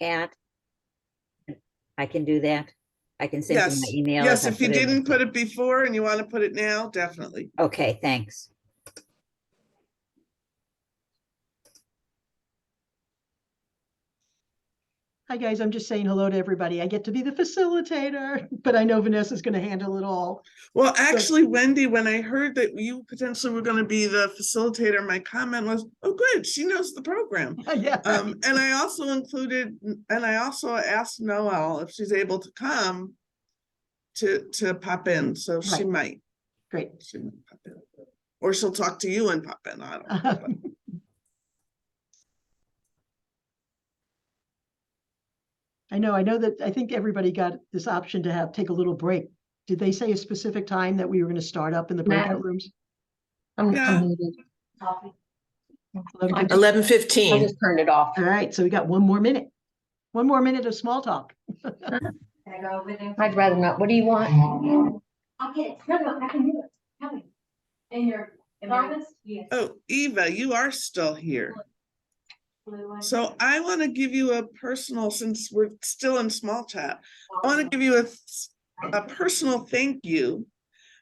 Pat? I can do that. I can send you my Yes, email. yes, I if you put it in didn't the- put it before and you want to put it now, definitely. Okay, thanks. Hi, guys. I'm just saying hello to everybody. I get to be the facilitator, but I know Vanessa's going to handle it all. Well, actually, Wendy, when I heard that you potentially were going to be the facilitator, my comment was, oh, good, she knows the program. Yeah. And I also asked Noelle if she's able to come to pop in. So she Right. might. Great. She might pop in. Or she'll talk to you and pop in. I don't know. But. I know that I think everybody got this option to take a little break. Did they say a specific time that we were going to start up in the breakout rooms? Yeah. 11:15. I just turned it off. All right, so we got 1 more minute. 1 more minute of small talk. I'd rather not. What do you want? I'll get it. No, I can do it. Tell me. In your promise? Yes. Oh, Eva, you are still here. So I want to give you a personal, since we're still in small chat, I want to give you a personal thank you,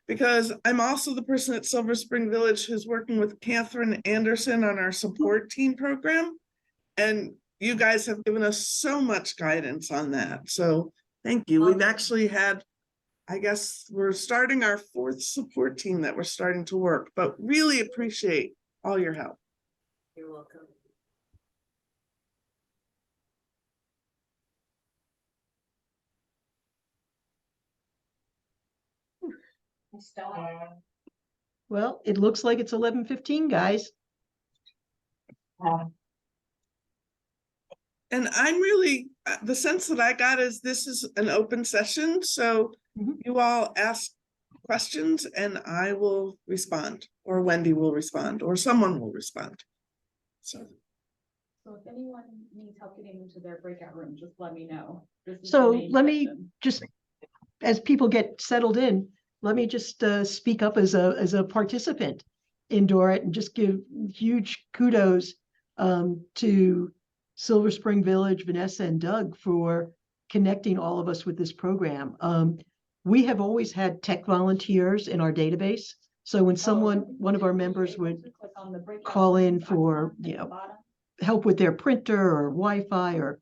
because I'm also the person at Silver Spring Village who's working with Catherine Anderson on our support team program. And you guys have given us so much guidance on that. So thank you. We've actually had, I guess we're starting our 4th support team that we're starting to work, but really appreciate all your help. You're welcome. Well, it looks like it's 11:15, guys. And I'm really, the sense that I got is this is an open session. So you all ask questions and I will respond, or Wendy will respond, or someone will respond. So if anyone needs help getting into their breakout room, just let me know. So let me just, as people get settled in, let me just speak up as a participant in DOROT and just give huge kudos to Silver Spring Village, Vanessa and Doug, for connecting all of us with this program. We have always had tech volunteers in our database. So when one of our members would call in for, help with their printer or Wi-Fi or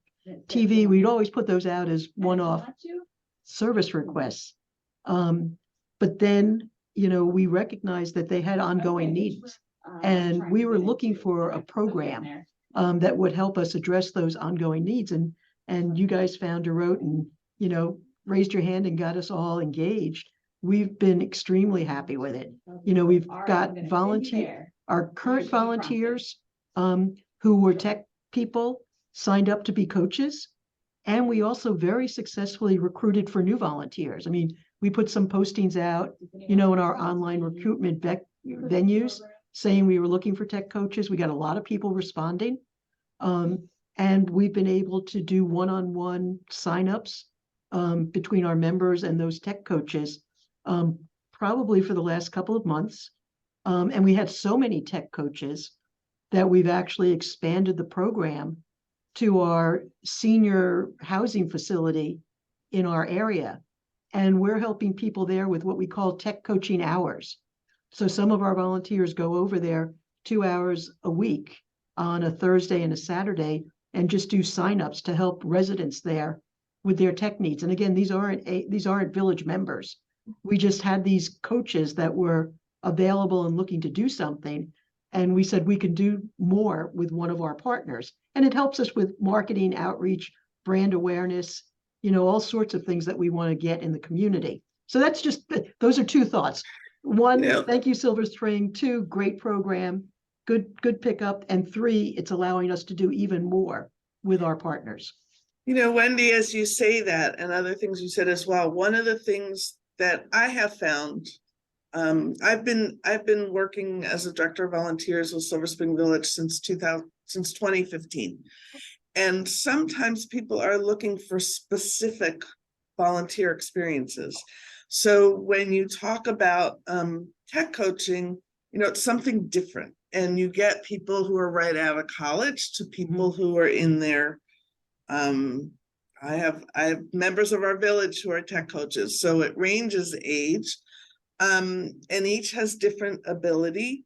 TV, we'd always put those out as one-off service requests. But then, we recognized that they had ongoing needs. And we were looking for a program that would help us address those ongoing needs. And you guys found DOROT and, raised your hand and got us all engaged. We've been extremely happy with it. We've got our current volunteers who were tech people signed up to be coaches. And we also very successfully recruited for new volunteers. I mean, we put some postings out, in our online recruitment venues saying we were looking for tech coaches. We got a lot of people responding. And we've been able to do one-on-one signups between our members and those tech coaches, probably for the last couple of months. And we had so many tech coaches that we've actually expanded the program to our senior housing facility in our area. And we're helping people there with what we call tech coaching hours. So some of our volunteers go over there 2 hours a week on a Thursday and a Saturday and just do signups to help residents there with their tech needs. And again, these aren't village members. We just had these coaches that were available and looking to do something. And we said we could do more with one of our partners. And it helps us with marketing, outreach, brand awareness, all sorts of things that we want to get in the community. So that's those are 2 thoughts. 1, thank you, Silver Spring. 2, great program, good pickup. And 3, it's allowing us to do even more with our partners. Wendy, as you say that, and other things you said as well, one of the things that I have found, I've been working as a director of volunteers with Silver Spring Village since 2015. And sometimes people are looking for specific volunteer experiences. So when you talk about tech coaching, it's something different. And you get people who are right out of college to people who are in their I have members of our village who are tech coaches, so it ranges age. And each has different ability.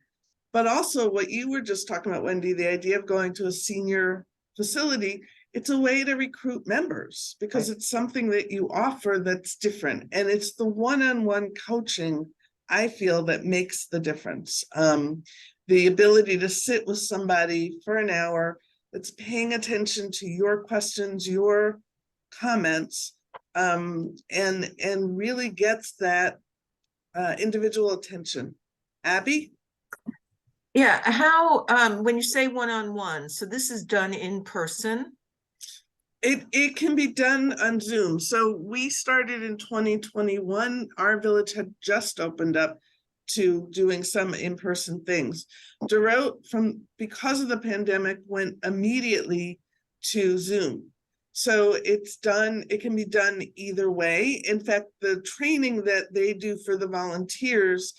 But also what you were just talking about, Wendy, the idea of going to a senior facility, it's a way to recruit members because it's something that you offer that's different. And it's the one-on-one coaching, I feel, that makes the difference. The ability to sit with somebody for an hour that's paying attention to your questions, your comments, and really gets that individual attention. Abby? Yeah, how, when you say one-on-one, so this is done in person? It can be done on Zoom. So we started in 2021. Our village had just opened up to doing some in-person things. DOROT, because of the pandemic, went immediately to Zoom. So it can be done either way. In fact, the training that they do for the volunteers,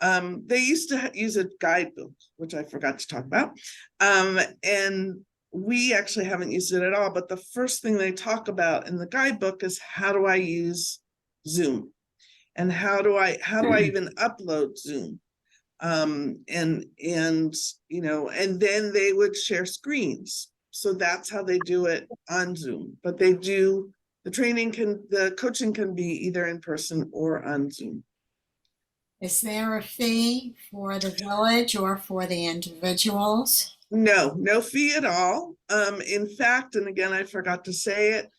they used to use a guidebook, which I forgot to talk about. And we actually haven't used it at all, but the first thing they talk about in the guidebook is how do I use Zoom? And how do I even upload Zoom? And you know, and then they would share screens. So that's how they do it on Zoom. But the coaching can be either in person or on Zoom. Is there a fee for the village or for the individuals? No fee at all. In fact, and again, I forgot to say it,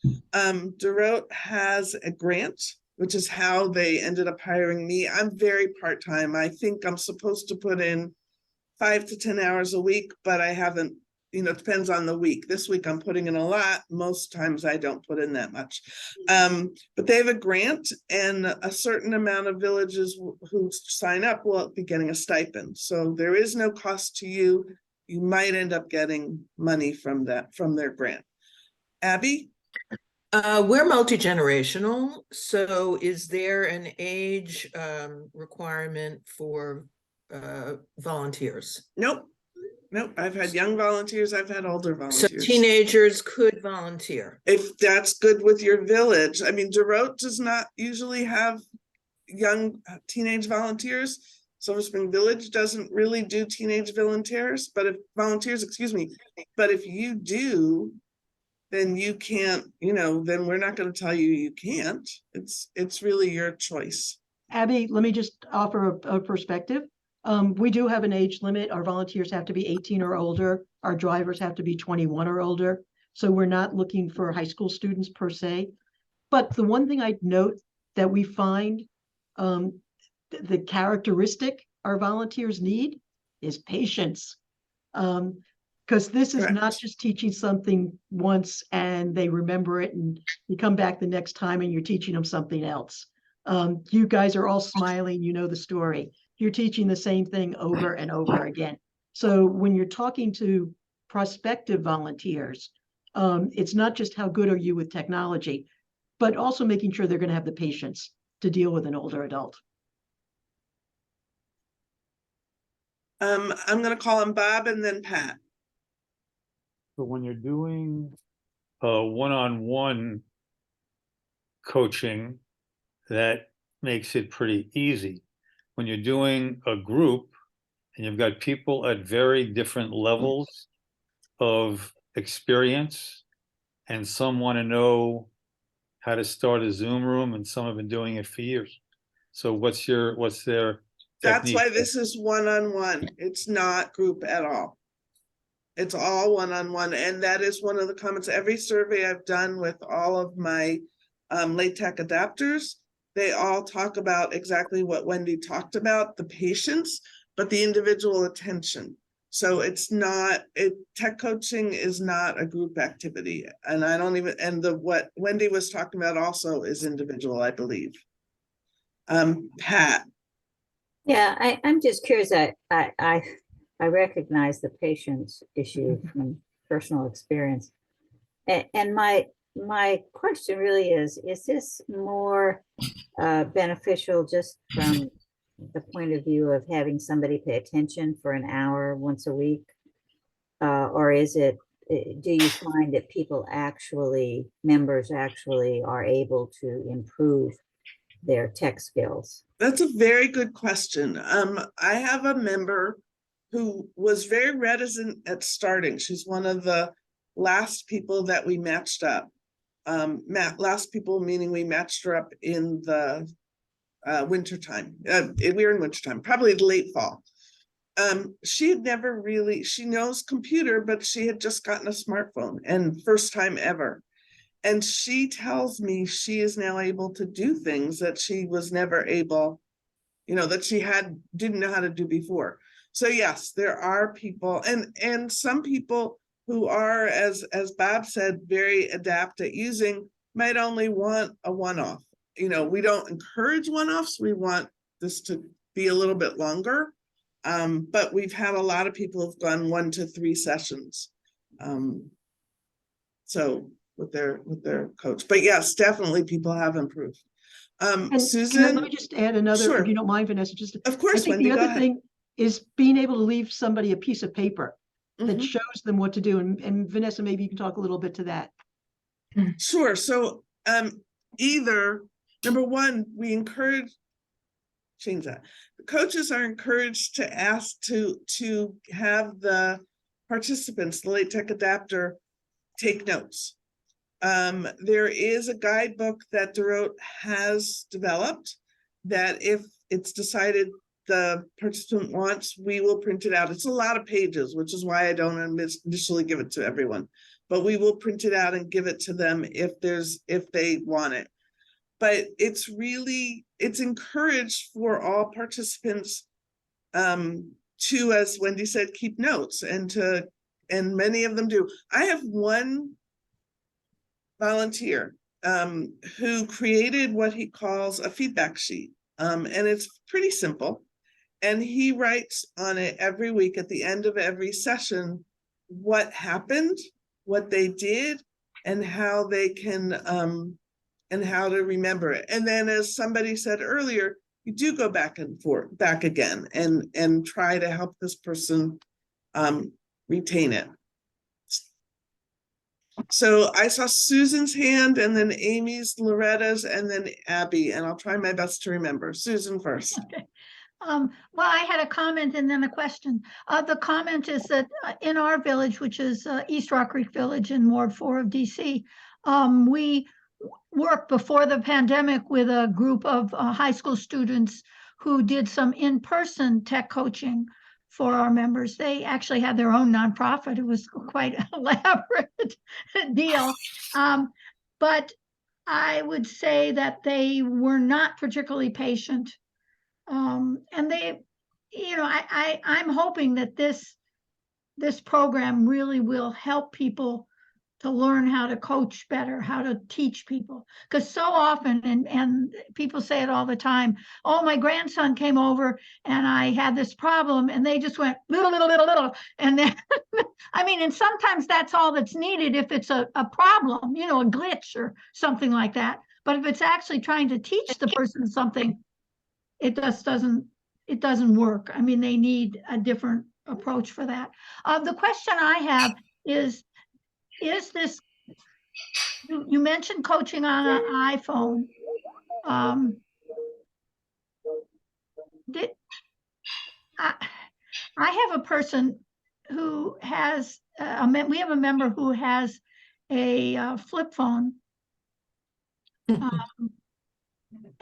DOROT has a grant, which is how they ended up hiring me. I'm very part-time. I think I'm supposed to put in 5 to 10 hours a week, but I haven't, you know, it depends on the week. This week I'm putting in a lot. Most times I don't put in that much. But they have a grant, and a certain amount of villages who sign up will be getting a stipend. So there is no cost to you. You might end up getting money from their grant. Abby? We're multi-generational, so is there an age requirement for volunteers? Nope. I've had young volunteers, I've had older So volunteers. teenagers could volunteer. If that's good with your village. I mean, DOROT does not usually have young teenage volunteers. Silver Spring Village doesn't really do teenage volunteers, but if you do, then you can't, you know, then we're not going to tell you can't. It's really your choice. Abby, let me just offer a perspective. We do have an age limit. Our volunteers have to be 18 or older. Our drivers have to be 21 or older. So we're not looking for high school students per se. But the one thing I'd note that we find the characteristic our volunteers need is patience. Because this is not just teaching something once and they remember it and you come back the next time and you're teaching them something else. You guys are all smiling, you know the story. You're teaching the same thing over and over again. So when you're talking to prospective volunteers, it's not just how good are you with technology, but also making sure they're going to have the patience to deal with an older adult. I'm going to call him Bob and then Pat. So when you're doing one-on-one coaching, that makes it pretty easy. When you're doing a group and you've got people at very different levels of experience, and some want to know how to start a Zoom room and some have been doing it for years. So what's their That's technique? why this is one-on-one. It's not group at all. It's all one-on-one. And that is one of the comments. Every survey I've done with all of my late tech adapters, they all talk about exactly what Wendy talked about, the patience, but the individual attention. So tech coaching is not a group activity. And what Wendy was talking about also is individual, I believe. Pat. Yeah, I'm just curious. I recognize the patience issue from personal experience. And my question really is this more beneficial just from the point of view of having somebody pay attention for an hour once a week? Or is it do you find that members actually are able to improve their tech skills? That's a very good question. I have a member who was very reticent at starting. She's one of the last people that we matched up. Last people meaning we matched her up in the wintertime. We were in wintertime, probably late fall. She had never really, she knows computer, but she had just gotten a smartphone, and first time ever. And she tells me she is now able to do things that she was never able, that she didn't know how to do before. So yes, there are people, and some people who are, as Bob said, very adept at using, might only want a one-off. We don't encourage one-offs. We want this to be a little bit longer. But we've had a lot of people who've gone 1 to 3 sessions. So with their coach, but yes, definitely people have improved. And Susan, let me just add another, sure. if you don't mind, Vanessa, just, Of I course, think Wendy, the go other ahead. thing is being able to leave somebody a piece of paper that Mhm. shows them what to do. And Vanessa, maybe you can talk a little bit to that. Sure. So either, number one, we change that. The coaches are encouraged to ask to have the participants, the late tech adapter, take notes. There is a guidebook that DOROT has developed that if it's decided the participant wants, we will print it out. It's a lot of pages, which is why I don't initially give it to everyone, but we will print it out and give it to them if they want it. But it's encouraged for all participants to, as Wendy said, keep notes, and many of them do. I have one volunteer who created what he calls a feedback sheet, and it's pretty simple. And he writes on it every week at the end of every session what happened, what they did, and how they can and how to remember it. And then, as somebody said earlier, you do go back again and try to help this person retain it. So I saw Susan's hand, and then Amy's, Loretta's, and then Abby, and I'll try my best to remember. Susan first. Okay. Well, I had a comment and then a question. The comment is that in our village, which is East Rock Creek Village in Ward 4 of DC, we worked before the pandemic with a group of high school students who did some in-person tech coaching for our members. They actually had their own nonprofit. It was quite an elaborate deal. But I would say that they were not particularly patient. And they, I'm hoping that this program really will help people to learn how to coach better, how to teach people. Because so often, and people say it all the time, oh, my grandson came over and I had this problem, and they just went little. And then, and sometimes that's all that's needed if it's a problem, a glitch or something like that. But if it's actually trying to teach the person something, it just doesn't work. They need a different approach for that. The question I have is this, you mentioned coaching on an iPhone. I have a person who has, we have a member who has a flip phone.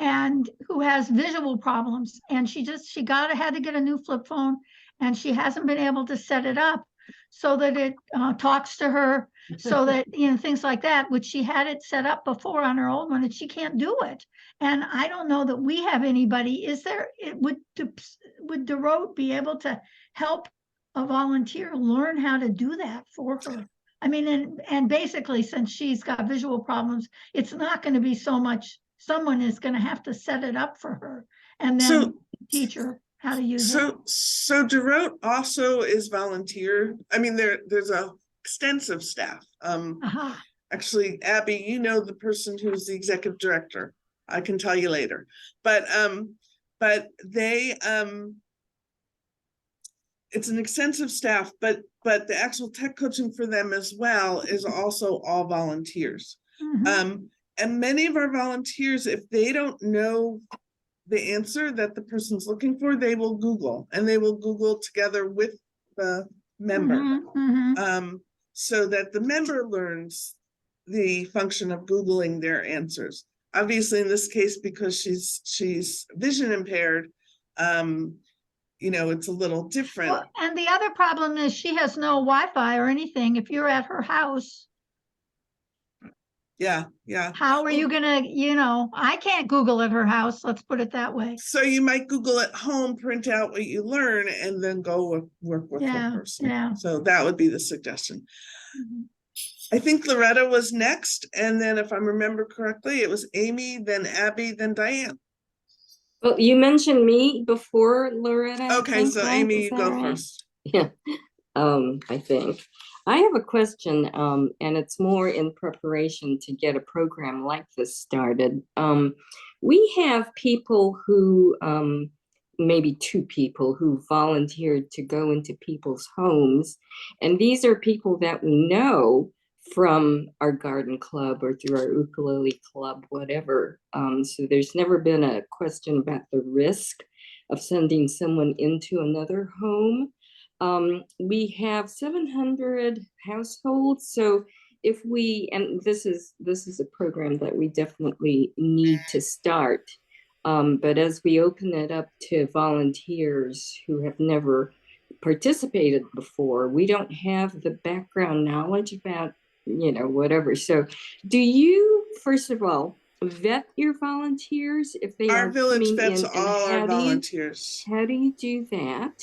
And who has visual problems, and she had to get a new flip phone, and she hasn't been able to set it up so that it talks to her, so that things like that, which she had it set up before on her old one, and she can't do it. And I don't know that we have anybody. Would DOROT be able to help a volunteer learn how to do that for her? And basically, since she's got visual problems, it's not going to be so much. Someone is going to have to set it up for her and then teach her how to use it. So DOROT also is volunteer. There's a extensive staff. Actually, Abby, the person who's the executive director. I can tell you later. But they it's an extensive staff, but the actual tech coaching for them as well is also all volunteers. Mhm. And many of our volunteers, if they don't know the answer that the person's looking for, they will Google, and they will Google together with the member. So that the member learns the function of Googling their answers. Obviously, in this case, because she's vision impaired, it's a little different. Well, and the other problem is she has no Wi-Fi or anything. If you're at her house, Yeah. how are you gonna, I can't Google at her house, let's put it that way. So you might Google at home, print out what you learn, and then go work with Yeah, the person. yeah. So that would be the suggestion. Mhm. I think Loretta was next, and then if I remember correctly, it was Amy, then Abby, then Diane. Well, you mentioned me before, Loretta. I Okay, think, so right? Amy, Is you that go right? first. Yeah, I think. I have a question, and it's more in preparation to get a program like this started. We have people who, maybe 2 people who volunteered to go into people's homes, and these are people that we know from our garden club or through our ukulele club, whatever. So there's never been a question about the risk of sending someone into another home. We have 700 households. So if we, and this is a program that we definitely need to start. But as we open it up to volunteers who have never participated before, we don't have the background knowledge about, whatever. So do you, first of all, vet your volunteers if they Our are village coming vets in, all and our volunteers. how do you do that?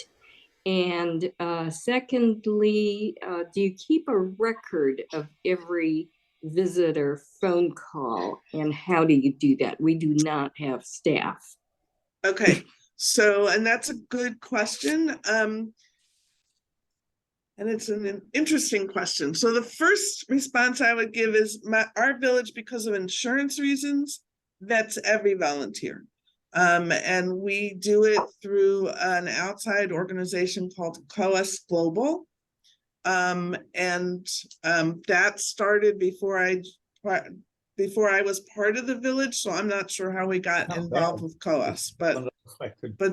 And secondly, do you keep a record of every visitor phone call, and how do you do that? We do not have staff. Okay, so, and that's a good question. And it's an interesting question. So the first response I would give is our village, because of insurance reasons, vets every volunteer. And we do it through an outside organization called COAS Global. That started before I was part of the village, so I'm not sure how we got involved with COAS, but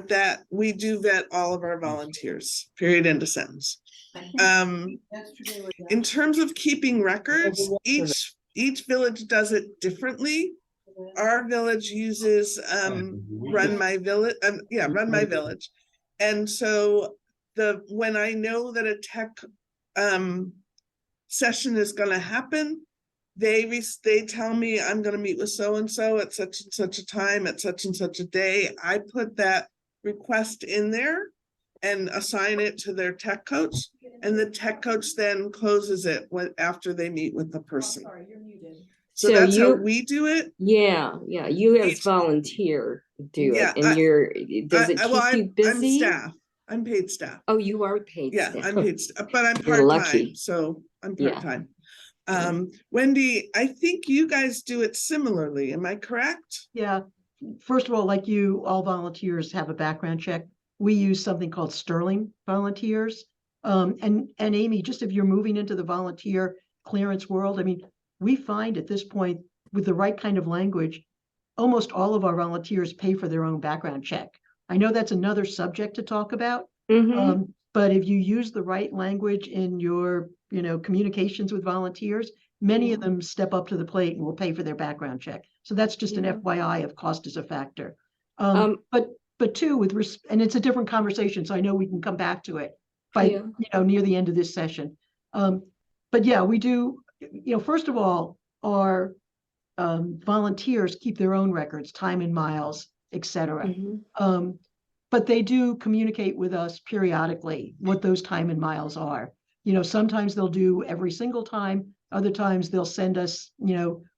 that we do vet all of our volunteers, period, end of sentence. In terms of keeping records, each village does it differently. Our village uses Run My Village. Run My Village. And so when I know that a tech session is going to happen, they tell me I'm going to meet with so-and-so at such and such a time at such and such a day. I put that request in there and assign it to their tech coach, and the tech coach then closes it after they meet with the person. Sorry, you're muted. So that's how we do it. Yeah, you as volunteer do it, and does it keep you busy? I'm staff. I'm paid staff. Oh, you are paid staff. I'm paid staff, but I'm You're lucky. part-time, so I'm part-time. Wendy, I think you guys do it similarly. Am I correct? Yeah. First of all, like you, all volunteers have a background check. We use something called Sterling Volunteers. And Amy, just if you're moving into the volunteer clearance world, I mean, we find at this point, with the right kind of language, almost all of our volunteers pay for their own background check. I know that's another subject to talk about, but if you use the right language in your, communications with volunteers, many of them step up to the plate and will pay for their background check. So that's just an FYI if cost is a factor. But two, and it's a different conversation, so I know we can come back to it by, near the end of this session. But yeah, we do, first of all, our volunteers keep their own records, time and miles, etc. But they do communicate with us periodically what those time and miles are. Sometimes they'll do every single time. Other times they'll send us,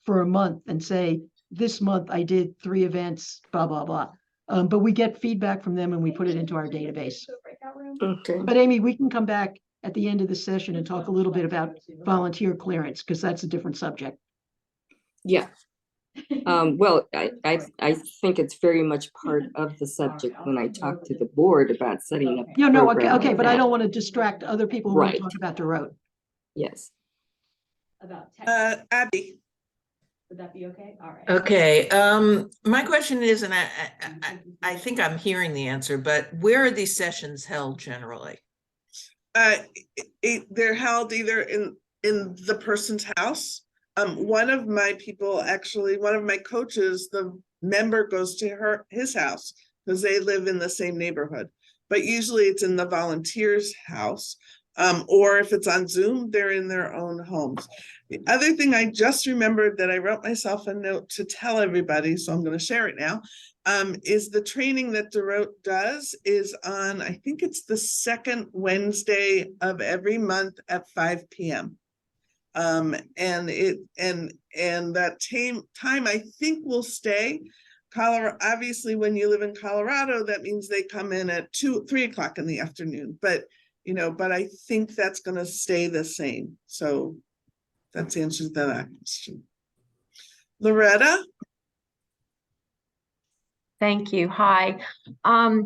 for a month and say, this month I did 3 events, blah, blah, blah. But we get feedback from them and we put it into our database. Okay. But Amy, we can come back at the end of the session and talk a little bit about volunteer clearance, because that's a different subject. Yeah. Well, I think it's very much part of the subject when I talk to the board about setting up. You know, okay, program okay, like but I that. don't want to distract other people who want Right. to talk about DOROT. Yes. About tech, Abby, would that be okay? All right. Okay, my question is, and I think I'm hearing the answer, but where are these sessions held generally? they're held either in the person's house. One of my people, actually, one of my coaches, the member goes to his house because they live in the same neighborhood. But usually it's in the volunteer's house. Or if it's on Zoom, they're in their own homes. The other thing I just remembered that I wrote myself a note to tell everybody, so I'm going to share it now, is the training that DOROT does is on, I think it's the second Wednesday of every month at 5 p.m. And that time I think will stay. Colorado, obviously, when you live in Colorado, that means they come in at 3 o'clock in the afternoon. But but I think that's going to stay the same. So that's the answer to that question. Loretta? Thank you. Hi. I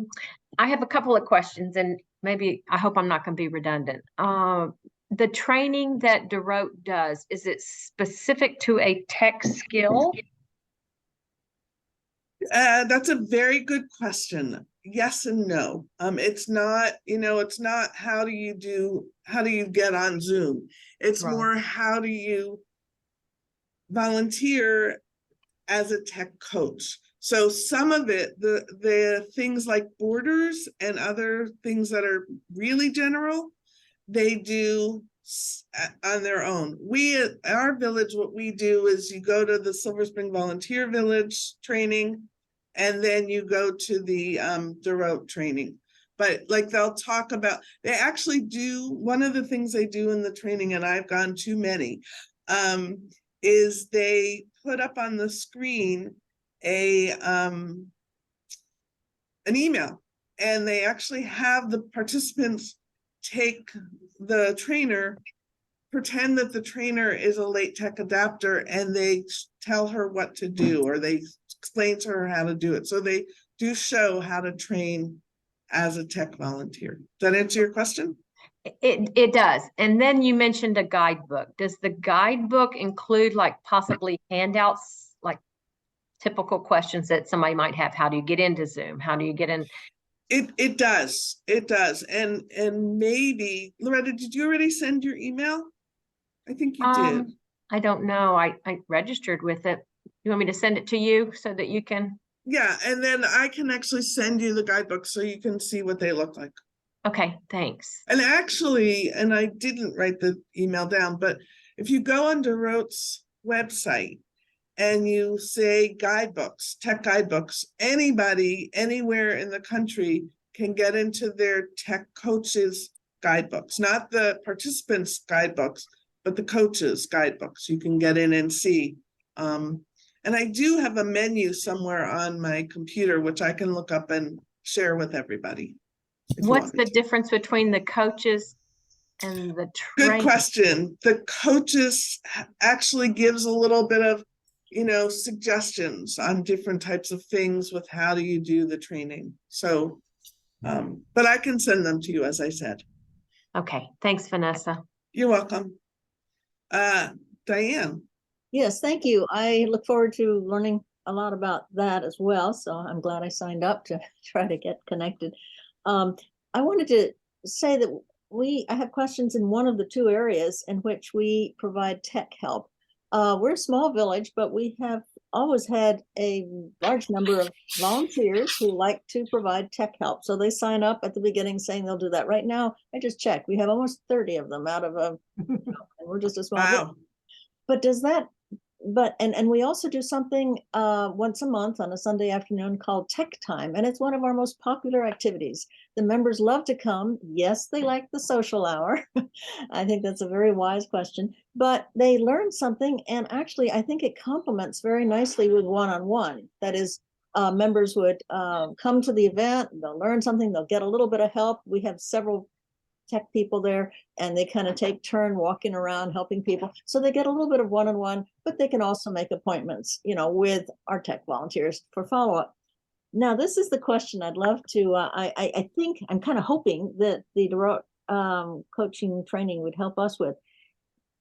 have a couple of questions, and maybe I hope I'm not going to be redundant. The training that DOROT does, is it specific to a tech skill? That's a very good question. Yes and no. It's not, it's not how do you get on Zoom? It's Right. more how do you volunteer as a tech coach. So some of it, the things like borders and other things that are really general, they do on their own. We at our village, what we do is you go to the Silver Spring Volunteer Village training, and then you go to the DOROT training. But like they'll talk about, they actually do, one of the things they do in the training, and I've gone to many, is they put up on the screen an email, and they actually have the participants take the trainer, pretend that the trainer is a late tech adapter, and they tell her what to do, or they explain to her how to do it. So they do show how to train as a tech volunteer. Does that answer your question? It does. And then you mentioned a guidebook. Does the guidebook include like possibly handouts, like typical questions that somebody might have? How do you get into Zoom? How do you get in? It does. It does. And maybe, Loretta, did you already send your email? I think you did. I don't know. I registered with it. You want me to send it to you so that you can? Yeah, and then I can actually send you the guidebook so you can see what they look like. Okay, thanks. And actually, and I didn't write the email down, but if you go on DOROT's website and you say guidebooks, tech guidebooks, anybody, anywhere in the country can get into their tech coaches guidebooks, not the participants guidebooks, but the coaches guidebooks. You can get in and see. And I do have a menu somewhere on my computer, which I can look up and share with everybody. What's the difference between the coaches and the trainers? Good question. The coaches actually gives a little bit of, suggestions on different types of things with how do you do the training. So, but I can send them to you, as I said. Okay, thanks, Vanessa. You're welcome. Diane. Yes, thank you. I look forward to learning a lot about that as well. So I'm glad I signed up to try to get connected. I wanted to say that I have questions in one of the two areas in which we provide tech help. We're a small village, but we have always had a large number of volunteers who like to provide tech help. So they sign up at the beginning saying they'll do that. Right now, I just checked. We have almost 30 of them out of and we're just a small village. But does that, and we also do something once a month on a Sunday afternoon called Tech Time, and it's one of our most popular activities. The members love to come. Yes, they like the social hour. I think that's a very wise question, but they learn something, and actually I think it complements very nicely with one-on-one. That is, members would come to the event, they'll learn something, they'll get a little bit of help. We have several tech people there, and they kind of take turn walking around helping people. So they get a little bit of one-on-one, but they can also make appointments, with our tech volunteers for follow-up. Now, this is the question I'd love to, I think, I'm kind of hoping that the DOROT coaching training would help us with.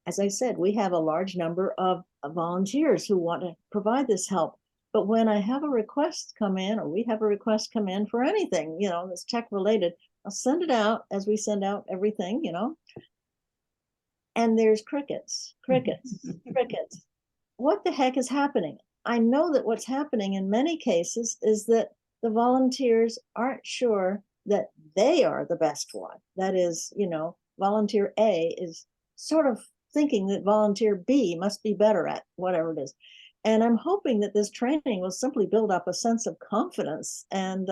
As I said, we have a large number of volunteers who want to provide this help. But when I have a request come in, or we have a request come in for anything, that's tech related, I'll send it out as we send out everything, and there's crickets. What the heck is happening? I know that what's happening in many cases is that the volunteers aren't sure that they are the best one. That is, volunteer A is sort of thinking that volunteer B must be better at whatever it is. And I'm hoping that this training will simply build up a sense of confidence and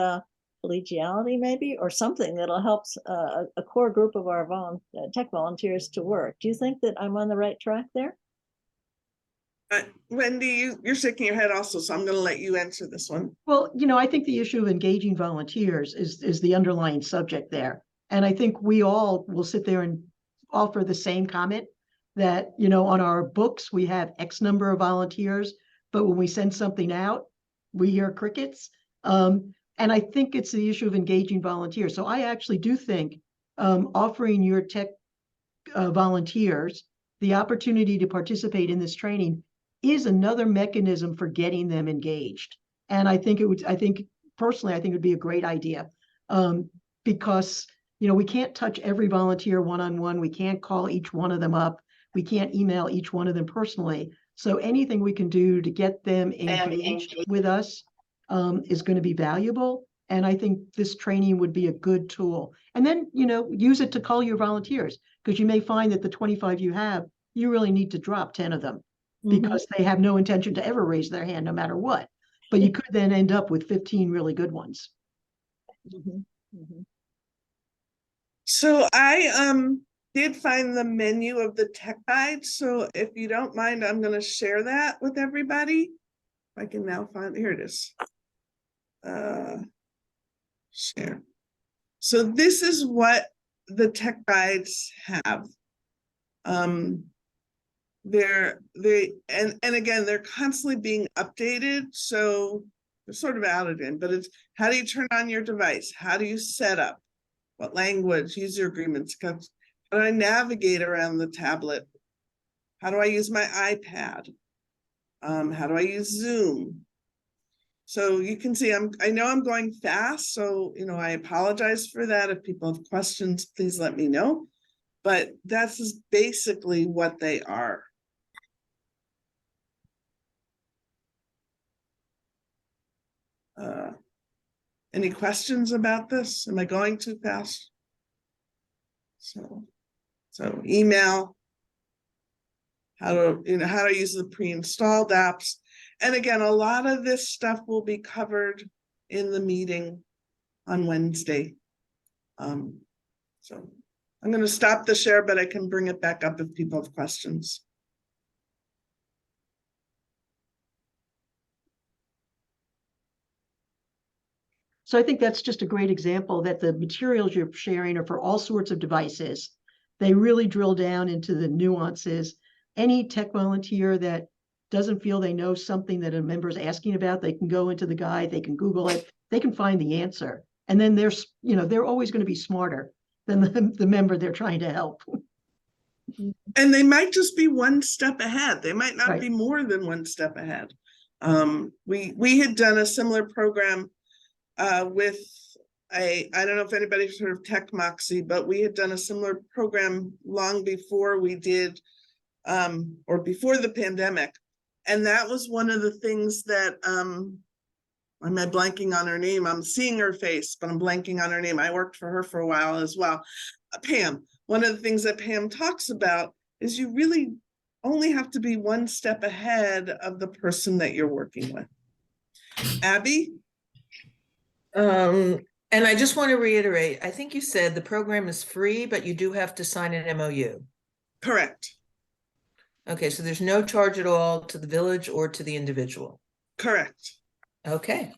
collegiality, maybe, or something that'll help a core group of our tech volunteers to work. Do you think that I'm on the right track there? Wendy, you're shaking your head also, so I'm going to let you answer this one. Well, I think the issue of engaging volunteers is the underlying subject there. And I think we all will sit there and offer the same comment that, on our books, we have X number of volunteers, but when we send something out, we hear crickets. And I think it's the issue of engaging volunteers. So I actually do think offering your tech volunteers the opportunity to participate in this training is another mechanism for getting them engaged. And I think personally, it would be a great idea because, we can't touch every volunteer one-on-one. We can't call each one of them up. We can't email each one of them personally. So anything we can do to get them engaged with us is going to be valuable. And I think this training would be a good tool. And then, use it to call your volunteers, because you may find that the 25 you have, you really need to drop 10 of them because they have no intention to ever raise their hand no matter what. But you could then end up with 15 really good ones. So I did find the menu of the tech guide. So if you don't mind, I'm going to share that with everybody. I can now find, here it is. Share. So this is what the tech guides have. And again, they're constantly being updated. So they're sort of added in, but it's how do you turn on your device? How do you set up? What language, user agreements, how do I navigate around the tablet? How do I use my iPad? How do I use Zoom? So you can see I know I'm going fast, so I apologize for that. If people have questions, please let me know. But that's basically what they are. Any questions about this? Am I going too fast? So email, how to use the pre-installed apps. And again, a lot of this stuff will be covered in the meeting on Wednesday. So I'm going to stop the share, but I can bring it back up if people have questions. So I think that's just a great example that the materials you're sharing are for all sorts of devices. They really drill down into the nuances. Any tech volunteer that doesn't feel they know something that a member is asking about, they can go into the guide, they can Google it, they can find the answer. And then they're always going to be smarter than the member they're trying to help. And they might just be one step ahead. They might not Right. be more than one step ahead. We had done a similar program with I don't know if anybody's heard of Tech Moxie, but we had done a similar program long before we did, or before the pandemic. And that was one of the things that, am I blanking on her name? I'm seeing her face, but I'm blanking on her name. I worked for her for a while as well. Pam, one of the things that Pam talks about is you really only have to be one step ahead of the person that you're working with. Abby? And I just want to reiterate, I think you said the program is free, but you do have to sign an MOU. Correct. Okay, so there's no charge at all to the village or to the individual. Correct. Okay,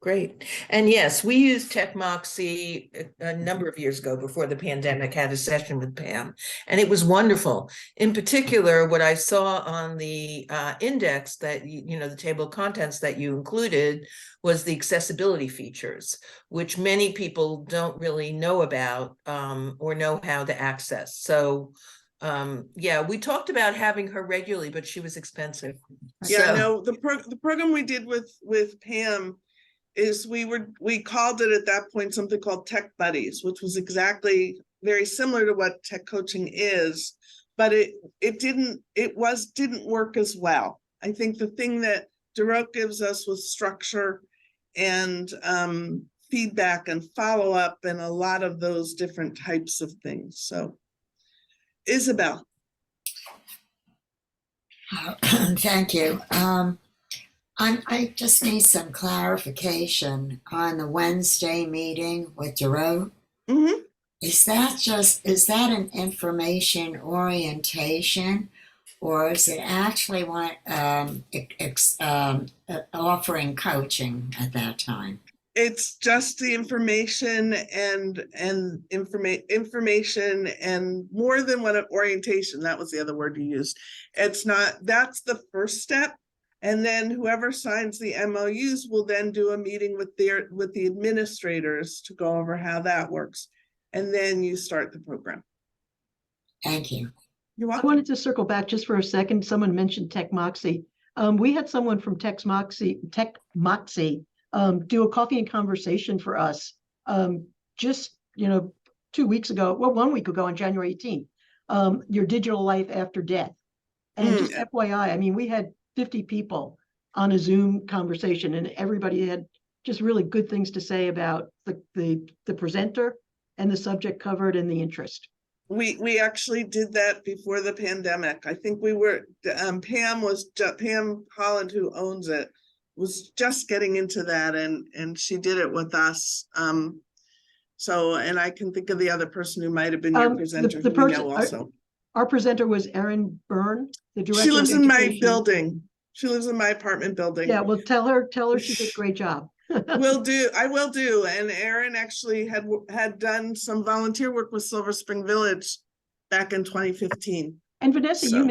Great. And yes, we used TechMoxie a number of years ago before the pandemic, had a session with Pam, and it was wonderful. In particular, what I saw on the index that, you know, the table of contents that you included was the accessibility features, which many people don't really know about or know how to access. So yeah, we talked about having her regularly, but she was expensive. Yeah, So- no, the program we did with Pam is we called it at that point something called Tech Buddies, which was exactly very similar to what tech coaching is, but it didn't work as well. I think the thing that DOROT gives us was structure and feedback and follow-up and a lot of those different types of things. So Isabel. Thank you. I just need some clarification on the Wednesday meeting with DOROT. Mm-hmm. Is that an information orientation, or is it actually offering coaching at that time? It's just the information and information and more than what an orientation, that was the other word you used. It's not, that's the first step. And then whoever signs the MOUs will then do a meeting with the administrators to go over how that works. And then you start the program. Thank you. You're I welcome. wanted to circle back just for a second. Someone mentioned TechMoxie. We had someone from TechMoxie do a coffee and conversation for us just 2 weeks ago, well, 1 week ago on January 18th, your digital life after death. And just FYI, I mean, we had 50 people on a Zoom conversation and everybody had just really good things to say about the presenter and the subject covered and the interest. We actually did that before the pandemic. I think we were, Pam Holland, who owns it, was just getting into that and she did it with us. So, and I can think of the other person who might have been your presenter who we know also. Our presenter was Erin Byrne, the director. She lives in my education. Building. She lives in my apartment building. Yeah, well, tell her she did a great job. I will do. And Erin actually had done some volunteer work with Silver Spring Village back in 2015. And Vanessa, you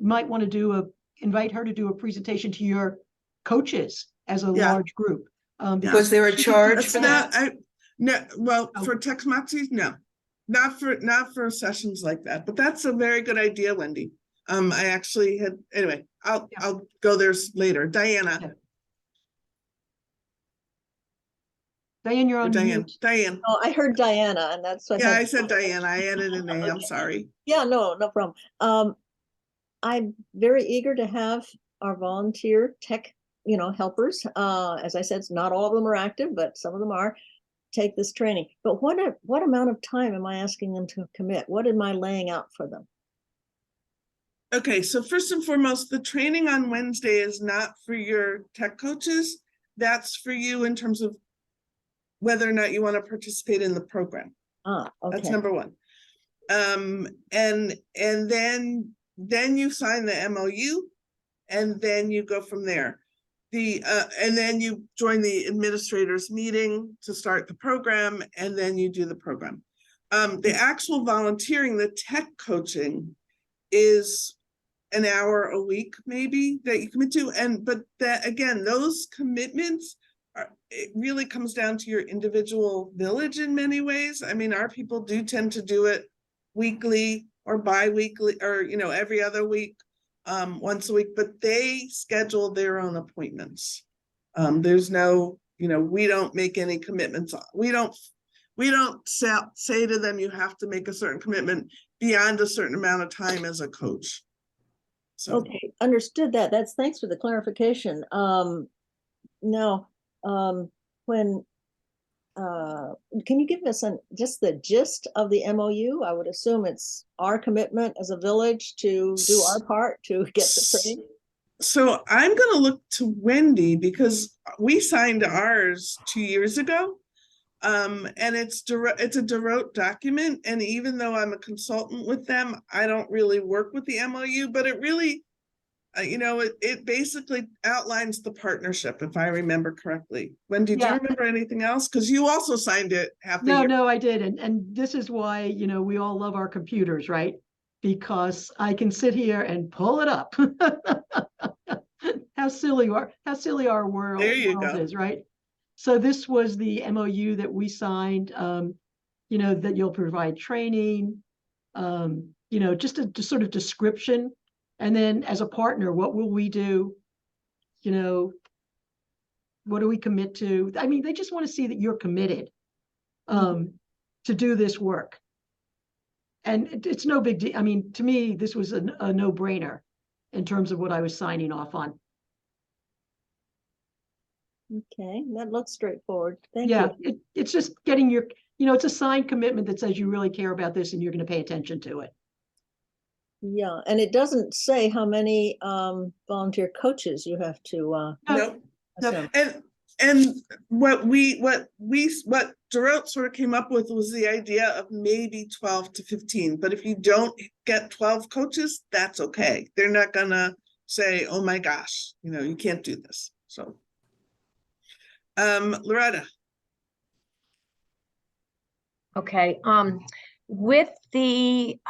might want to invite her to do a presentation to your coaches as a large group. Was there a charge for that? For TechMoxie, no, not for sessions like that. But that's a very good idea, Wendy. I actually had, anyway, I'll go there later. Diana. Yeah. Diane, you're on mute. Diane. Oh, I heard Diana, and that's what. Yeah, I said Diana. I added an A. I'm sorry. Yeah, no problem. I'm very eager to have our volunteer tech, helpers. As I said, not all of them are active, but some of them are. Take this training. But what amount of time am I asking them to commit? What am I laying out for them? Okay, so first and foremost, the training on Wednesday is not for your tech coaches. That's for you in terms of whether or not you want to participate in the program. Okay. That's number one. And then you sign the MOU, and then you go from there. And then you join the administrators meeting to start the program, and then you do the program. The actual volunteering, the tech coaching, is an hour a week maybe that you commit to, but that again, those commitments it really comes down to your individual village in many ways. I mean, our people do tend to do it weekly or bi-weekly or every other week, once a week, but they schedule their own appointments. There's no, we don't make any commitments. We don't say to them, you have to make a certain commitment beyond a certain amount of time as a coach. So okay, understood that. Thanks for the clarification. Now, when can you give us just the gist of the MOU? I would assume it's our commitment as a village to do our part to get the training. So I'm going to look to Wendy because we signed ours 2 years ago. And it's a DOROT document. And even though I'm a consultant with them, I don't really work with the MOU, but it really, it basically outlines the partnership, if I remember correctly. Wendy, do you Yeah. remember anything else? Because you also signed it half a No, year. no, I did. And this is why, we all love our computers, right? Because I can sit here and pull it up. How silly our world There you go. is, right? So this was the MOU that we signed, that you'll provide training, just a sort of description. And then as a partner, what will we do? What do we commit to? I mean, they just want to see that you're committed to do this work. And it's no big deal. I mean, to me, this was a no-brainer in terms of what I was signing off on. Okay, that looks straightforward. Thank Yeah, you. it's just getting your, it's a signed commitment that says you really care about this and you're going to pay attention to it. Yeah, and it doesn't say how many volunteer coaches you have to Nope. assemble. And what DOROT sort of came up with was the idea of maybe 12 to 15. But if you don't get 12 coaches, that's okay. They're not gonna say, oh my gosh, you can't do this. So Loretta. Okay, with the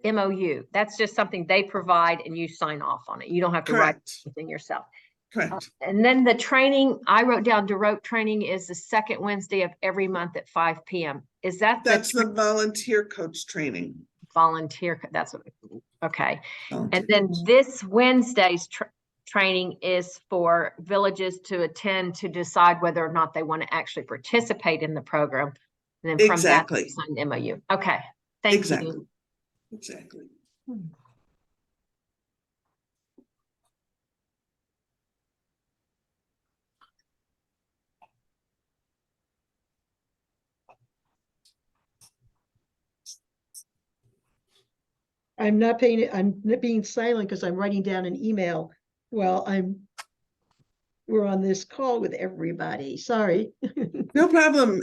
MOU, that's just something they provide and you sign off on it. You don't have to write Correct. anything yourself. Correct. And then the training, I wrote down DOROT training is the second Wednesday of every month at 5 p.m. Is that That's the volunteer coach training. volunteer? That's what, okay. Volunteer And then coach. this Wednesday's training is for villages to attend to decide whether or not they want to actually participate in the program. And then from Exactly. that, sign the MOU. Okay, thank Exactly. you. Exactly. I'm not being silent because I'm writing down an email while we're on this call with everybody. Sorry. No problem.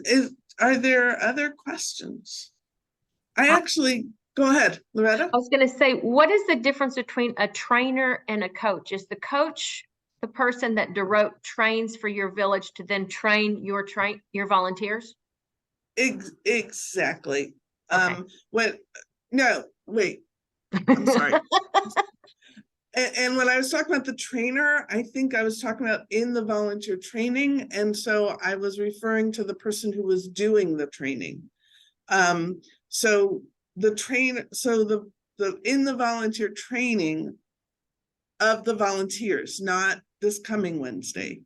Are there other questions? Go ahead, Loretta. I was going to say, what is the difference between a trainer and a coach? Is the coach the person that DOROT trains for your village to then train your volunteers? Exactly. Okay. No, wait. I'm sorry. And when I was talking about the trainer, I think I was talking about in the volunteer training. And so I was referring to the person who was doing the training. So the in the volunteer training of the volunteers, not this coming Wednesday.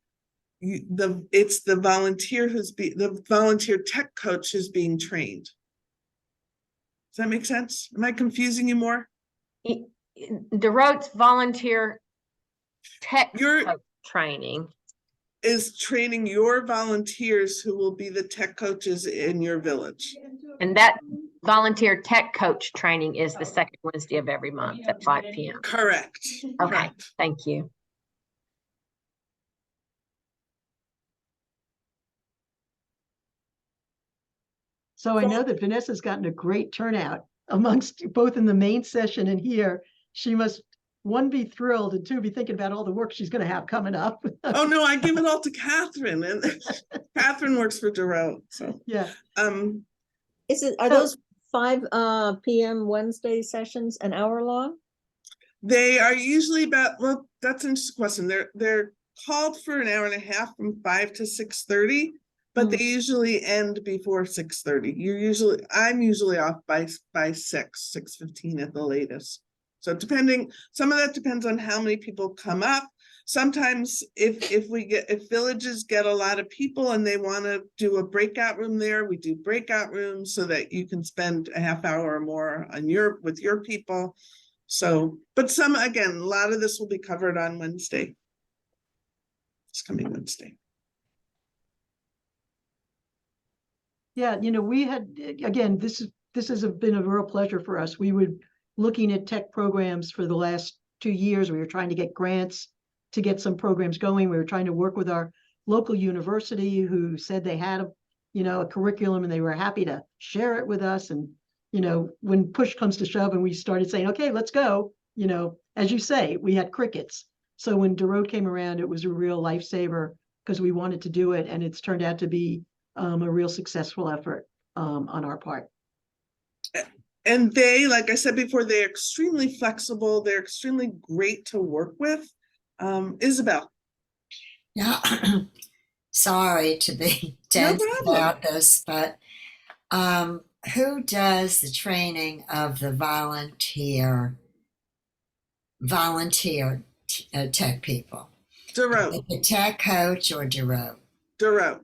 It's the volunteer the volunteer tech coach who's being trained. Does that make sense? Am I confusing you more? DOROT's volunteer tech coach training is training your volunteers who will be the tech coaches in your village. And that volunteer tech coach training is the second Wednesday of every month at 5 p.m. Correct. Okay, Correct. Thank you. So I know that Vanessa's gotten a great turnout amongst both in the main session and here. She must, one, be thrilled, and two, be thinking about all the work she's going to have coming up. Oh no, I give it all to Catherine, and Catherine works for DOROT. So yeah. Are those 5 p.m. Wednesday sessions an hour long? They are usually about, well, that's an interesting question. They're called for an hour and a half from 5 to 6:30, but they usually end before 6:30. I'm usually off by 6:15 at the latest. So some of that depends on how many people come up. Sometimes if villages get a lot of people and they want to do a breakout room there, we do breakout rooms so that you can spend a half hour or more with your people. So, but again, a lot of this will be covered on Wednesday. It's coming Wednesday. Yeah, we had, again, this has been a real pleasure for us. We were looking at tech programs for the last 2 years. We were trying to get grants to get some programs going. We were trying to work with our local university who said they had a curriculum and they were happy to share it with us. And, when push comes to shove and we started saying, okay, let's go, you know, as you say, we had crickets. So when DOROT came around, it was a real lifesaver because we wanted to do it, and it's turned out to be a real successful effort on our part. And they, like I said before, they're extremely flexible. They're extremely great to work with. Isabel. Yeah, sorry to be No dense problem. about this, but who does the training of the volunteer tech people? DOROT. The tech coach or DOROT? DOROT.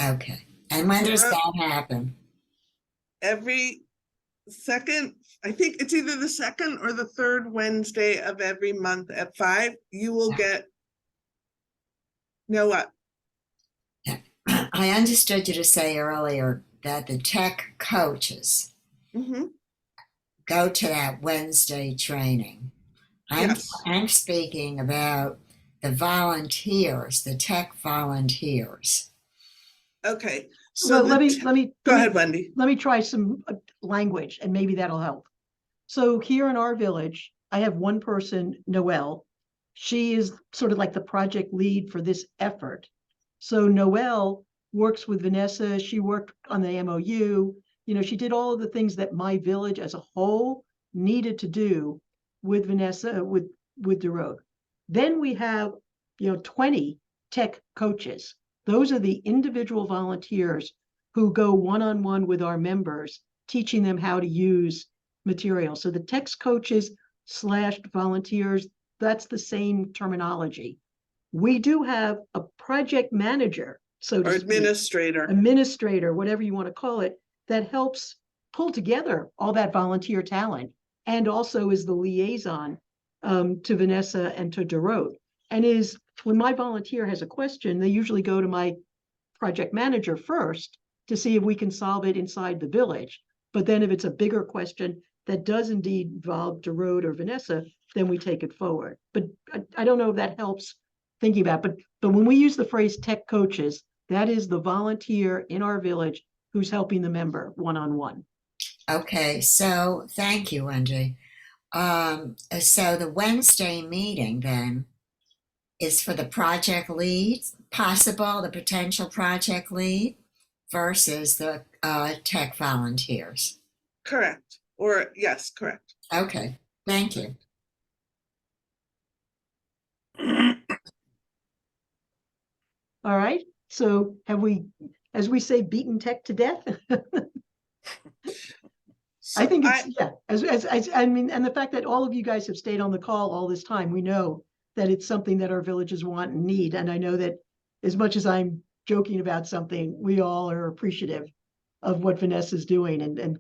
Okay. And when does DOROT. that happen? Every second, I think it's either the second or the third Wednesday of every month at 5, you will get, know what? I understood you to say earlier that the tech coaches go to that Wednesday training. Yes. I'm speaking about the volunteers, the tech volunteers. Okay. So Well, let me go ahead, Wendy. Let me try some language, and maybe that'll help. So here in our village, I have one person, Noelle. She is sort of like the project lead for this effort. So Noelle works with Vanessa. She worked on the MOU. You know, she did all of the things that my village as a whole needed to do with Vanessa, with DOROT. Then we have, 20 tech coaches. Those are the individual volunteers who go one-on-one with our members, teaching them how to use material. So the tech coaches / volunteers, that's the same terminology. We do have a project manager, so to Or speak, administrator, whatever you want to call it, that helps pull together all that volunteer talent and also is the liaison to Vanessa and to DOROT. And is when my volunteer has a question, they usually go to my project manager first to see if we can solve it inside the village. But then if it's a bigger question that does indeed involve DOROT or Vanessa, then we take it forward. But I don't know if that helps thinking about, but when we use the phrase tech coaches, that is the volunteer in our village who's helping the member one-on-one. Okay, so thank you, Wendy. So the Wednesday meeting then is for the project lead, the potential project lead versus the tech volunteers. Correct. Or yes, correct. Okay, thank you. All right. So have we, as we say, beaten tech to death? So I think it's, yeah, I mean, and the fact that all of you guys have stayed on the call all this time, we know that it's something that our villages want and need. And I know that as much as I'm joking about something, we all are appreciative of what Vanessa's doing. And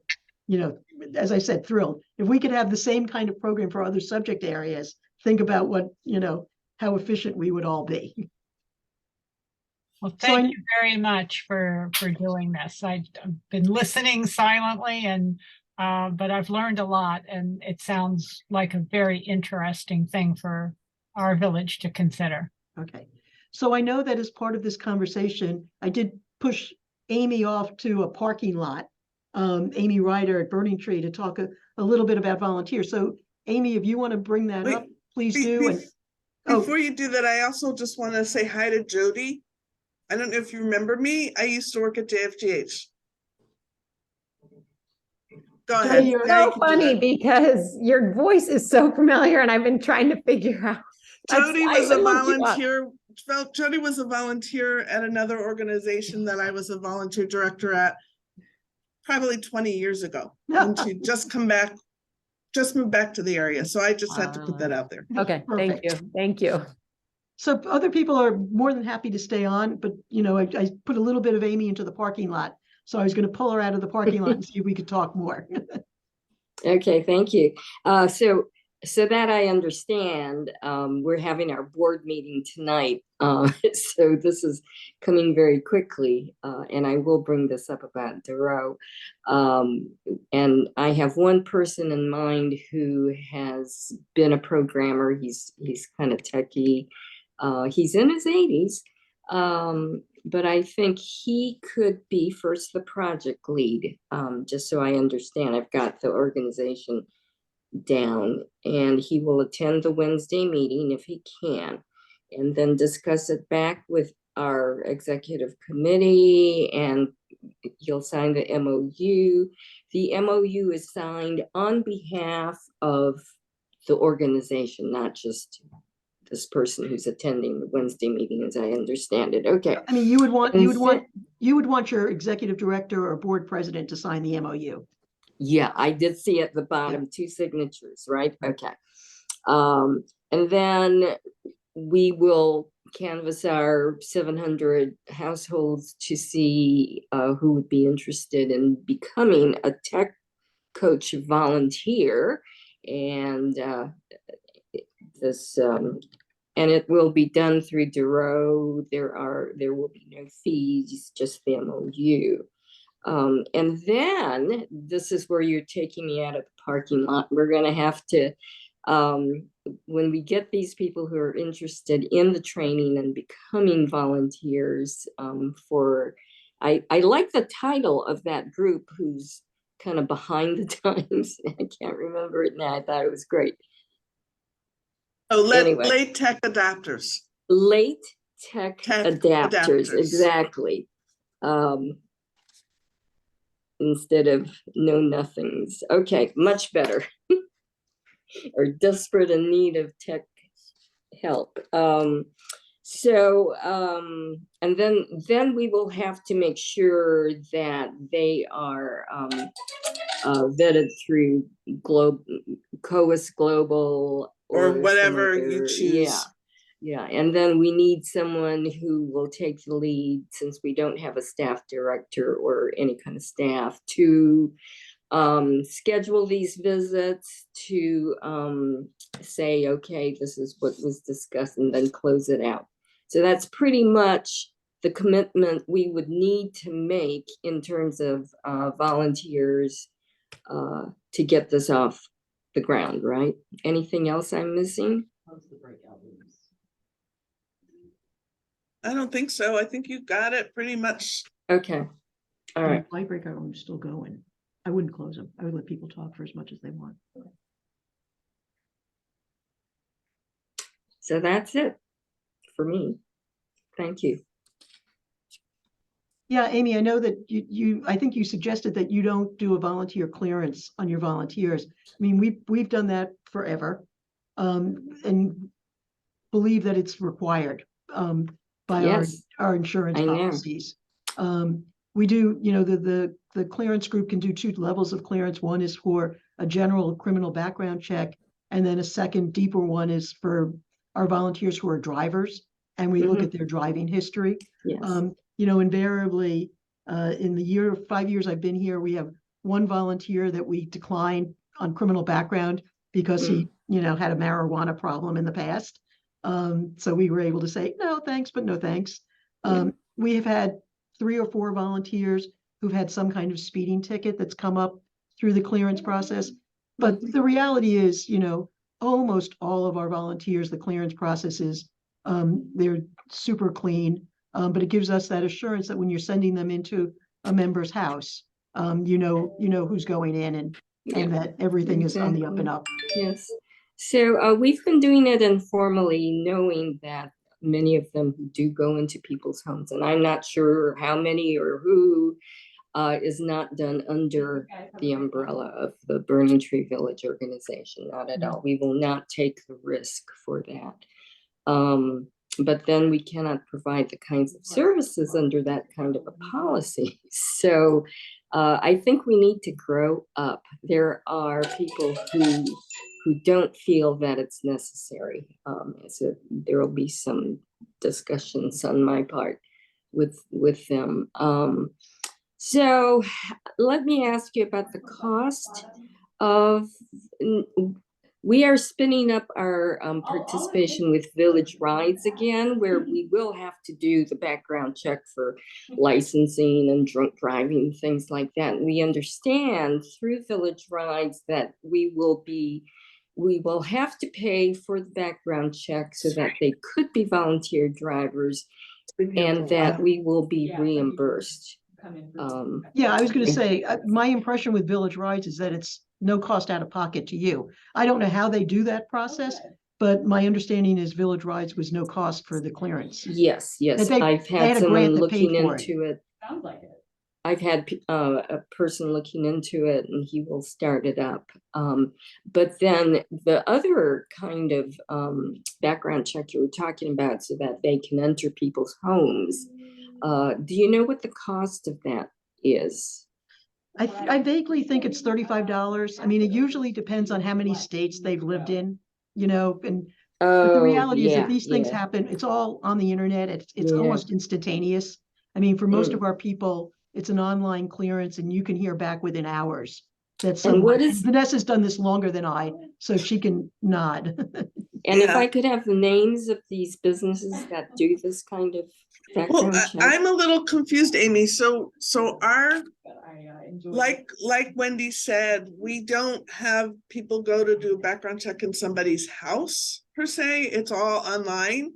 as I said, thrilled. If we could have the same kind of program for other subject areas, think about what, how efficient we would all be. Well, thank you very much for doing this. I've been listening silently, and but I've learned a lot, and it sounds like a very interesting thing for our village to consider. Okay. So I know that as part of this conversation, I did push Amy off to a parking lot, Amy Ryder at Burning Tree, to talk a little bit about volunteers. So Amy, if you want to bring that up, please do. Before you do that, I also just want to say hi to Jody. I don't know if you remember me. I used to work at JFGH. Go ahead. It's so funny because your voice is so familiar and I've been trying to figure out. Jody was a volunteer. Jody was a volunteer at another organization that I was a volunteer director at probably 20 years ago. And she just moved back to the area. So I just had to put that out there. Okay, Perfect. thank you. Thank you. So other people are more than happy to stay on, but I put a little bit of Amy into the parking lot. So I was going to pull her out of the parking lot and see if we could talk more. Okay, thank you. So that I understand, we're having our board meeting tonight. So this is coming very quickly, and I will bring this up about DOROT. And I have one person in mind who has been a programmer. He's kind of techie. He's in his 80s, but I think he could be first the project lead, just so I understand. I've got the organization down, and he will attend the Wednesday meeting if he can, and then discuss it back with our executive committee, and he'll sign the MOU. The MOU is signed on behalf of the organization, not just this person who's attending the Wednesday meeting, as I understand it. Okay. I mean, you would want your executive director or board president to sign the MOU. Yeah, I did see at the bottom, 2 signatures, right? Okay. And then we will canvass our 700 households to see who would be interested in becoming a tech coach volunteer. And and it will be done through DOROT. There will be no fees, just the MOU. And then this is where you're taking me out of the parking lot. We're going to have to, when we get these people who are interested in the training and becoming volunteers I like the title of that group who's kind of behind the times. I can't remember it now. I thought it was great. Oh, Anyway. late tech adapters. Late tech adapters, exactly. Instead of know nothings. Okay, much better. Or desperate in need of tech help. And then we will have to make sure that they are vetted through COAS Global or whatever you choose. Yeah, and then we need someone who will take the lead, since we don't have a staff director or any kind of staff, to schedule these visits, to say, okay, this is what was discussed, and then close it out. So that's pretty much the commitment we would need to make in terms of volunteers to get this off the ground, right? Anything else I'm missing? I don't think so. I think you got it pretty much. Okay. All right. My breakout room is still going. I wouldn't close them. I would let people talk for as much as they want. So that's it for me. Thank you. Yeah, Amy, I know that I think you suggested that you don't do a volunteer clearance on your volunteers. I mean, we've done that forever, and believe that it's required by Yes, our insurance I know. policies. We do, the clearance group can do 2 levels of clearance. One is for a general criminal background check, and then a second deeper one is for our volunteers who are drivers, and we look at their driving history. Yes. Invariably, in the 5 years I've been here, we have one volunteer that we declined on criminal background because he, had a marijuana problem in the past. So we were able to say, no, thanks, but no thanks. We have had 3 or 4 volunteers who've had some kind of speeding ticket that's come up through the clearance process. But the reality is, almost all of our volunteers, the clearance process is, they're super clean. But it gives us that assurance that when you're sending them into a member's house, you know who's going in and that everything is on the up and up. Yes. So we've been doing it informally, knowing that many of them do go into people's homes, and I'm not sure how many or who is not done under the umbrella of the Burning Tree Village organization. Not at all. We will not take the risk for that. But then we cannot provide the kinds of services under that kind of a policy. So I think we need to grow up. There are people who don't feel that it's necessary. So there will be some discussions on my part with them. So let me ask you about the cost of. We are spinning up our participation with Village Rides again, where we will have to do the background check for licensing and drunk driving, things like that. And we understand through Village Rides that we will have to pay for the background check so that they could be volunteer drivers, and that we will be reimbursed. Yeah, I was going to say, my impression with Village Rides is that it's no cost out of pocket to you. I don't know how they do that process, but my understanding is Village Rides was no cost for the clearance. Yes, yes, That I've they had had a someone grant that paid looking for it. into it. Sounds like it. I've had a person looking into it, and he will start it up. But then the other kind of background check you were talking about, so that they can enter people's homes. Do you know what the cost of that is? I vaguely think it's $35. I mean, it usually depends on how many states they've lived in, you know, and but the Oh, reality is yeah, that these things yeah, happen. It's all on the internet. It's yeah. almost instantaneous. I mean, for most Mm. of our people, it's an online clearance and you can hear back within hours that And someone, what and is, Vanessa's done this longer than I, so she can nod. and if Yeah. I could have the names of these businesses that do this kind of Well, background check? I'm a little confused, Amy. So our, But I enjoy. like Wendy said, we don't have people go to do a background check in somebody's house per se. It's all online.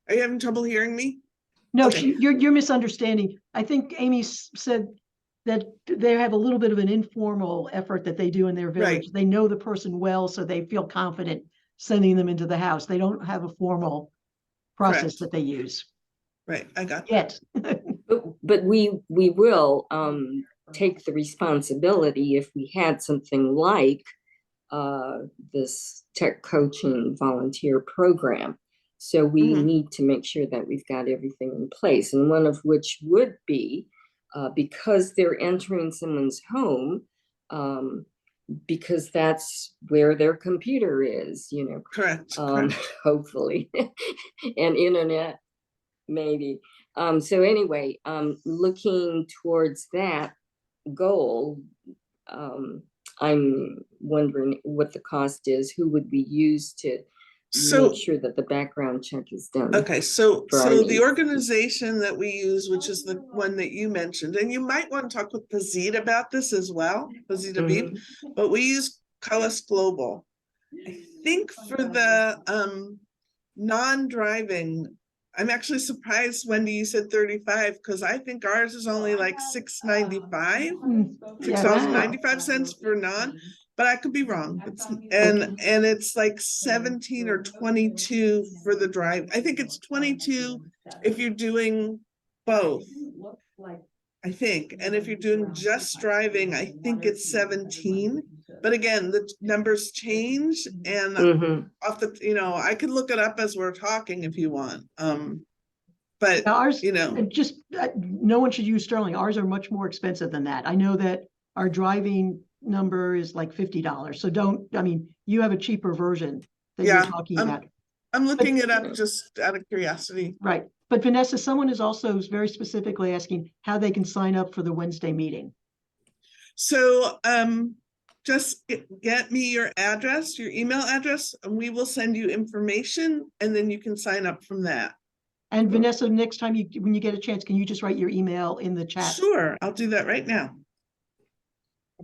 Are you having trouble hearing me? No, Okay. you're misunderstanding. I think Amy said that they have a little bit of an informal effort that they do in their village. Right. They know the person well, so they feel confident sending them into the house. They don't have a formal process Correct. that they use Right, I got that. yet. But we will take the responsibility if we had something like this tech coaching volunteer program. So we Mhm. need to make sure that we've got everything in place, and one of which would be because they're entering someone's home, because that's where their computer is, you know, Correct. Correct. hopefully, and internet maybe. So anyway, looking towards that goal, I'm wondering what the cost is, who would we use to So make sure that the background check is done. okay, so for our the needs. organization that we use, which is the one that you mentioned, and you might want to talk with Pazit about this as well, Pazit Abib, but we use Coas Global. I think for the non-driving, I'm actually surprised, Wendy, you said 35, because I think ours is only like $6.95, Yeah. $6.95 for non, but I could be wrong. And it's like 17 or 22 for the drive. I think it's 22 if you're doing both, I think. And if you're doing just driving, I think it's 17. But again, the numbers change, and off the, you know, I could look it up as we're talking if you want. But Ours, you know, just no one should use Sterling. Ours are much more expensive than that. I know that our driving number is like $50. So don't, I mean, you have a cheaper version that you're talking about. I'm looking it up just out of curiosity. Right. But Vanessa, someone is also very specifically asking how they can sign up for the Wednesday meeting. So just get me your address, your email address, and we will send you information, and then you can sign up from that. And Vanessa, next time when you get a chance, can you just write your email in the chat? Sure, I'll do that right now.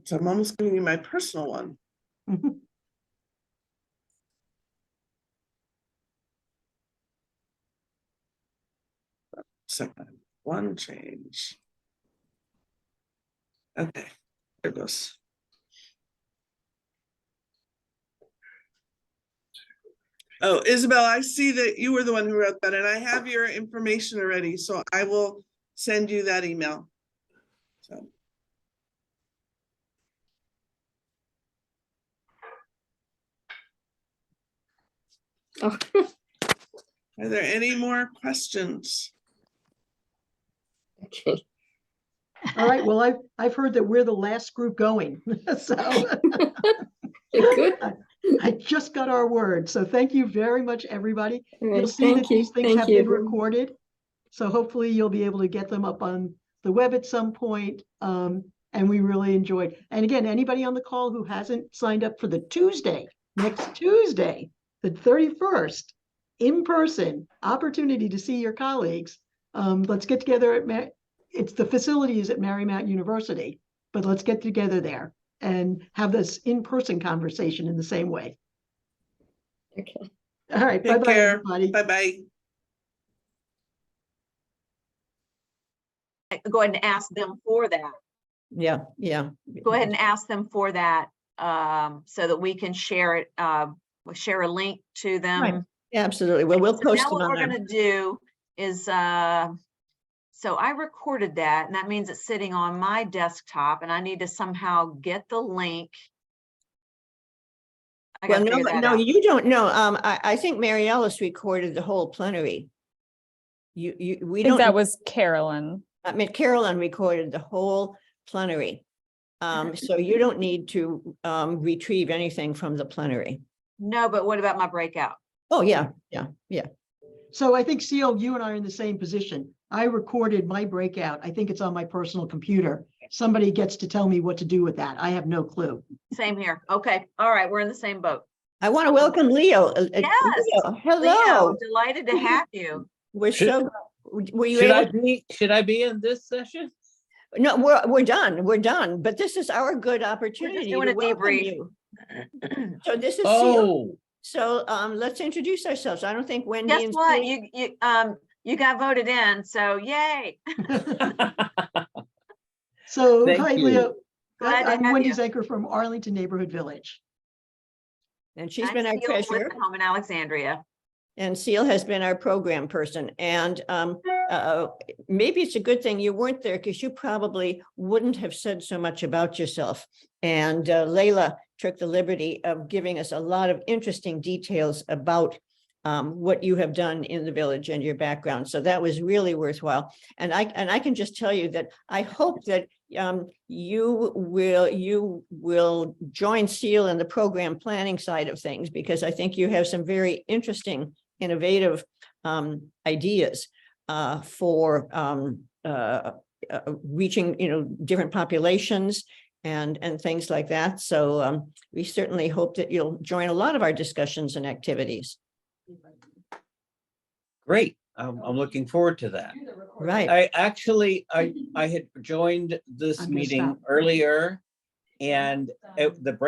So I'm almost giving you my personal one. Second, one change. Okay, there goes. Oh, Isabel, I see that you were the one who wrote that, and I have your information already, so I will send you that email. So. Oh. Are there any more questions? Okay. All right. Well, I've heard that we're the last group going. So Good. I just got our word. So thank you very much, everybody. All right, You'll see that thank you. these things Thank have you, been everyone. recorded. So hopefully you'll be able to get them up on the web at some point. And we really enjoyed. And again, anybody on the call who hasn't signed up for the next Tuesday, the 31st, in person opportunity to see your colleagues. Let's get together at the facility is at Marymount University, but let's get together there and have this in-person conversation in the same way. Okay. All right. Take Bye-bye, care. everybody. Bye-bye. go ahead and ask them for that. Yeah, yeah. Go ahead and ask them for that, so that we can share it, we'll share a link to them. Right. Yeah, absolutely. Well, we'll So post now them what on we're there. gonna do is, so I recorded that, and that means it's sitting on my desktop, and I need to somehow get the link. I Well, gotta figure that no, out. you don't know. I think Mary Ellis recorded the whole plenary. We I think don't. that was Carolyn. I mean, Carolyn recorded the whole plenary. So you don't need to retrieve anything from the plenary. No, but what about my breakout? Oh, yeah, yeah, yeah. So I think, Seal, you and I are in the same position. I recorded my breakout. I think it's on my personal computer. Somebody gets to tell me what to do with that. I have no clue. Same here. Okay, all right, we're in the same boat. I want to welcome Leo. Yes. Leo, hello. Leo, delighted to have you. We're so, were you Should able? should I be in this session? No, we're done, but this is our good opportunity doing to a welcome debrief. you. So this is Seal. Oh, So let's introduce ourselves. I don't think Wendy Guess and what? Seal- You got voted in, so yay. So, Thank hi, you. Leo. Glad to I'm have Wendy you. Zenker from Arlington Neighborhood Village. And she's I'm been our Seal with treasurer, the Home in Alexandria. and Seal has been our program person. And maybe it's a good thing you weren't there, because you probably wouldn't have said so much about yourself. And Layla took the liberty of giving us a lot of interesting details about what you have done in the village and your background. So that was really worthwhile. And I can just tell you that I hope that you will join Seal in the program planning side of things, because I think you have some very interesting, innovative ideas for reaching, different populations and things like that. So we certainly hope that you'll join a lot of our discussions and activities. great. I'm looking forward to that. Right. I had joined this I'm gonna meeting stop. earlier, and the